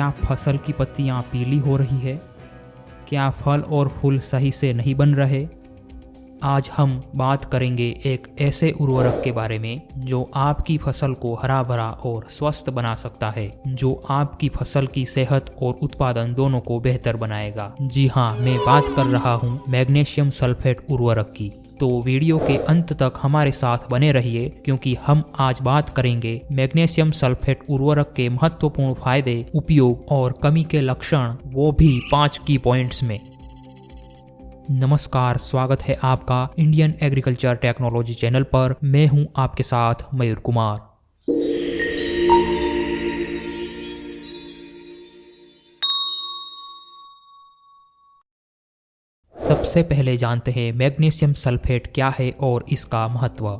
क्या फसल की पत्तियां पीली हो रही है? क्या फल और फूल सही से नहीं बन रहे? आज हम बात करेंगे एक ऐसे उर्वरक के बारे में जो आपकी फसल को हरा भरा और स्वस्थ बना सकता है, जो आपकी फसल की सेहत और उत्पादन दोनों को बेहतर बनाएगा। जी हाँ, मैं बात कर रहा हूँ मैग्नीशियम सल्फेट उर्वरक की। तो वीडियो के अंत तक हमारे साथ बने रहिए, क्योंकि हम आज बात करेंगे मैग्नीशियम सल्फेट उर्वरक के महत्वपूर्ण फायदे, उपयोग और कमी के लक्षण, वो भी 5 की पॉइंट्स में। नमस्कार, स्वागत है आपका इंडियन एग्रीकल्चर टेक्नोलॉजी चैनल पर। मैं हूं आपके साथ मयूर कुमार। सबसे पहले जानते हैं मैग्नीशियम सल्फेट क्या है और इसका महत्व।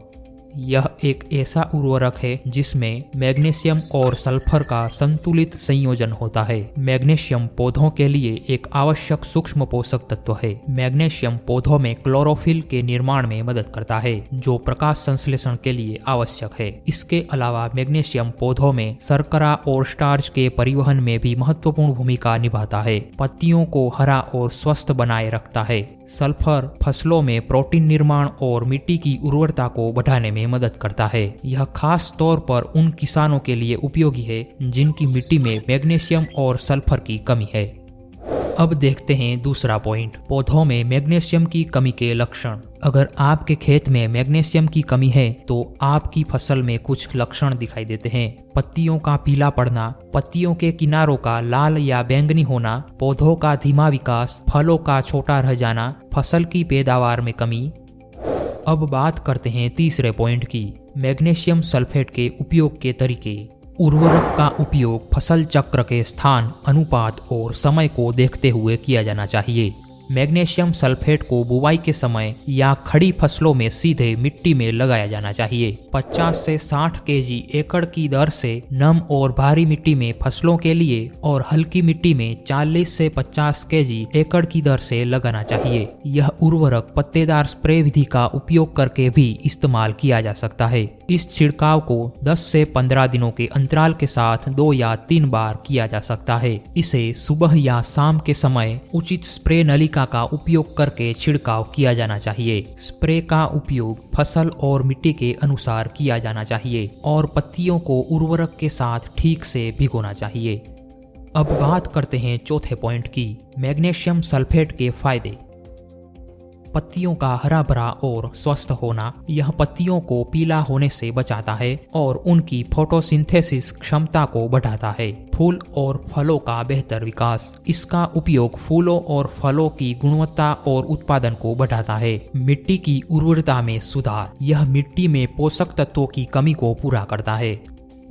यह एक ऐसा उर्वरक है जिसमें मैग्नीशियम और सल्फर का संतुलित संयोजन होता है। मैग्नीशियम पौधों के लिए एक आवश्यक सूक्ष्म पोषक तत्व है। मैग्नीशियम पौधों में क्लोरोफिल के निर्माण में मदद करता है, जो प्रकाश संश्लेषण के लिए आवश्यक है। इसके अलावा मैग्नीशियम पौधों में शर्करा और स्टार्च के परिवहन में भी महत्वपूर्ण भूमिका निभाता है। पत्तियों को हरा और स्वस्थ बनाए रखता है। सल्फर फसलों में प्रोटीन निर्माण और मिट्टी की उर्वरता को बढ़ाने में मदद करता है। यह खास तौर पर उन किसानों के लिए उपयोगी है जिनकी मिट्टी में मैग्नीशियम और सल्फर की कमी है। अब देखते हैं दूसरा पॉइंट, पौधों में मैग्नीशियम की कमी के लक्षण। अगर आपके खेत में मैग्नीशियम की कमी है तो आपकी फसल में कुछ लक्षण दिखाई देते हैं। पत्तियों का पीला पड़ना, पत्तियों के किनारों का लाल या बैंगनी होना, पौधों का धीमा विकास, फलों का छोटा रह जाना, फसल की पैदावार में कमी। अब बात करते हैं तीसरे पॉइंट की, मैग्नीशियम सल्फेट के उपयोग के तरीके। उर्वरक का उपयोग फसल चक्र के स्थान, अनुपात और समय को देखते हुए किया जाना चाहिए। मैग्नीशियम सल्फेट को बुवाई के समय या खड़ी फसलों में सीधे मिट्टी में लगाया जाना चाहिए। 50 से 60 केजी एकड़ की दर से नम और भारी मिट्टी में फसलों के लिए और हल्की मिट्टी में 40 से 50 केजी एकड़ की दर से लगाना चाहिए। यह उर्वरक पत्तेदार स्प्रे विधि का उपयोग करके भी इस्तेमाल किया जा सकता है। इस छिड़काव को 10 से 15 दिनों के अंतराल के साथ 2 या 3 बार किया जा सकता है। इसे सुबह या शाम के समय उचित स्प्रे नलिका का उपयोग करके छिड़काव किया जाना चाहिए। स्प्रे का उपयोग फसल और मिट्टी के अनुसार किया जाना चाहिए और पत्तियों को उर्वरक के साथ ठीक से भिगोना चाहिए। अब बात करते हैं चौथे पॉइंट की, मैग्नीशियम सल्फेट के फायदे। पत्तियों का हरा भरा और स्वस्थ होना। यह पत्तियों को पीला होने से बचाता है और उनकी फोटोसिंथेसिस क्षमता को बढ़ाता है। फूल और फलों का बेहतर विकास। इसका उपयोग फूलों और फलों की गुणवत्ता और उत्पादन को बढ़ाता है। मिट्टी की उर्वरता में सुधार। यह मिट्टी में पोषक तत्वों की कमी को पूरा करता है।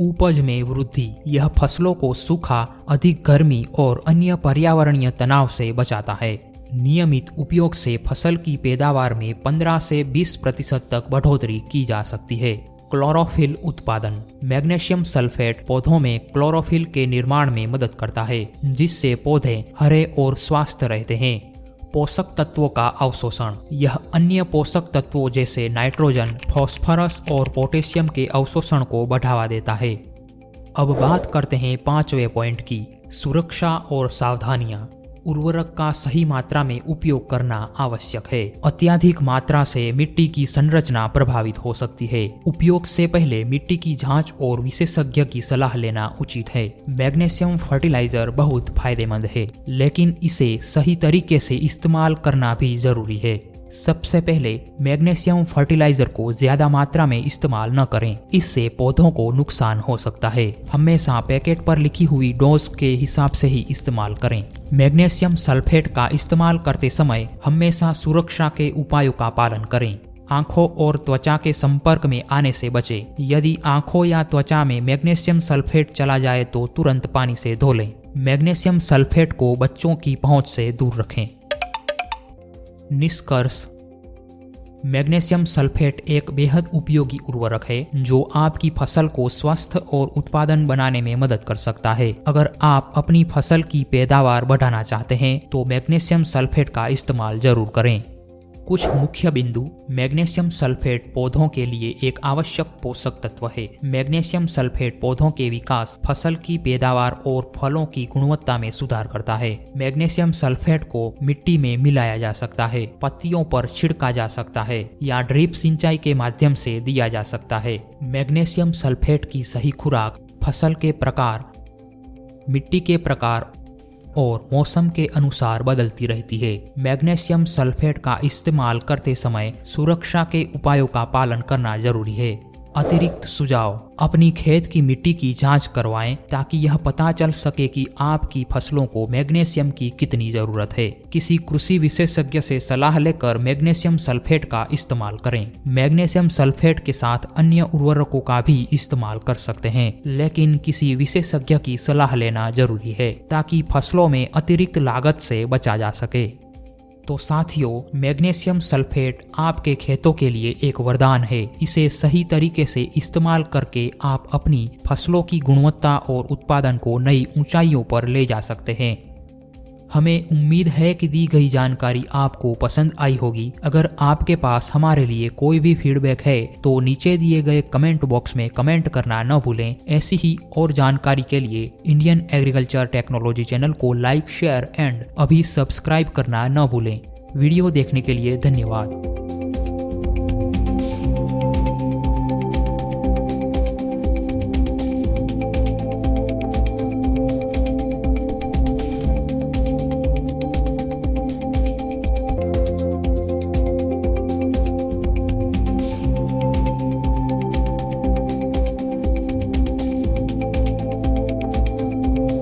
उपज में वृद्धि। यह फसलों को सूखा, अधिक गर्मी और अन्य पर्यावरणीय तनाव से बचाता है। नियमित उपयोग से फसल की पैदावार में 15 से 20% तक बढ़ोतरी की जा सकती है। क्लोरोफिल उत्पादन। मैग्नीशियम सल्फेट पौधों में क्लोरोफिल के निर्माण में मदद करता है, जिससे पौधे हरे और स्वस्थ रहते हैं। पोषक तत्वों का अवशोषण। यह अन्य पोषक तत्वों जैसे नाइट्रोजन, फास्फोरस और पोटेशियम के अवशोषण को बढ़ावा देता है। अब बात करते हैं 5वें पॉइंट की, सुरक्षा और सावधानियां। उर्वरक का सही मात्रा में उपयोग करना आवश्यक है। अत्यधिक मात्रा से मिट्टी की संरचना प्रभावित हो सकती है। उपयोग से पहले मिट्टी की जांच और विशेषज्ञ की सलाह लेना उचित है। मैग्नीशियम फर्टिलाइजर बहुत फायदेमंद है, लेकिन इसे सही तरीके से इस्तेमाल करना भी जरूरी है। सबसे पहले मैग्नीशियम फर्टिलाइजर को ज्यादा मात्रा में इस्तेमाल न करें, इससे पौधों को नुकसान हो सकता है। हमेशा पैकेट पर लिखी हुई डोज के हिसाब से ही इस्तेमाल करें। मैग्नीशियम सल्फेट का इस्तेमाल करते समय हमेशा सुरक्षा के उपायों का पालन करें। आंखों और त्वचा के संपर्क में आने से बचें। यदि आंखों या त्वचा में मैग्नीशियम सल्फेट चला जाए तो तुरंत पानी से धो लें। मैग्नीशियम सल्फेट को बच्चों की पहुंच से दूर रखें। निष्कर्ष, मैग्नीशियम सल्फेट एक बेहद उपयोगी उर्वरक है जो आपकी फसल को स्वस्थ और उत्पादन बनाने में मदद कर सकता है। अगर आप अपनी फसल की पैदावार बढ़ाना चाहते हैं तो मैग्नीशियम सल्फेट का इस्तेमाल जरूर करें। कुछ मुख्य बिंदु। मैग्नीशियम सल्फेट पौधों के लिए एक आवश्यक पोषक तत्व है। मैग्नीशियम सल्फेट पौधों के विकास, फसल की पैदावार और फलों की गुणवत्ता में सुधार करता है। मैग्नीशियम सल्फेट को मिट्टी में मिलाया जा सकता है, पत्तियों पर छिड़का जा सकता है या ड्रिप सिंचाई के माध्यम से दिया जा सकता है। मैग्नीशियम सल्फेट की सही खुराक फसल के प्रकार, मिट्टी के प्रकार और मौसम के अनुसार बदलती रहती है। मैग्नीशियम सल्फेट का इस्तेमाल करते समय सुरक्षा के उपायों का पालन करना जरूरी है। अतिरिक्त सुझाव: अपनी खेत की मिट्टी की जांच करवाएं ताकि यह पता चल सके कि आपकी फसलों को मैग्नीशियम की कितनी जरूरत है। किसी कृषि विशेषज्ञ से सलाह लेकर मैग्नीशियम सल्फेट का इस्तेमाल करें। मैग्नीशियम सल्फेट के साथ अन्य उर्वरकों का भी इस्तेमाल कर सकते हैं, लेकिन किसी विशेषज्ञ की सलाह लेना जरूरी है ताकि फसलों में अतिरिक्त लागत से बचा जा सके। तो साथियों, मैग्नीशियम सल्फेट आपके खेतों के लिए एक वरदान है। इसे सही तरीके से इस्तेमाल करके आप अपनी फसलों की गुणवत्ता और उत्पादन को नई ऊंचाइयों पर ले जा सकते हैं। हमें उम्मीद है कि दी गई जानकारी आपको पसंद आई होगी। अगर आपके पास हमारे लिए कोई भी फीडबैक है तो नीचे दिए गए कमेंट बॉक्स में कमेंट करना न भूलें। ऐसी ही और जानकारी के लिए इंडियन एग्रीकल्चर टेक्नोलॉजी चैनल को लाइक, शेयर एंड अभी सब्सक्राइब करना न भूलें। वीडियो देखने के लिए धन्यवाद।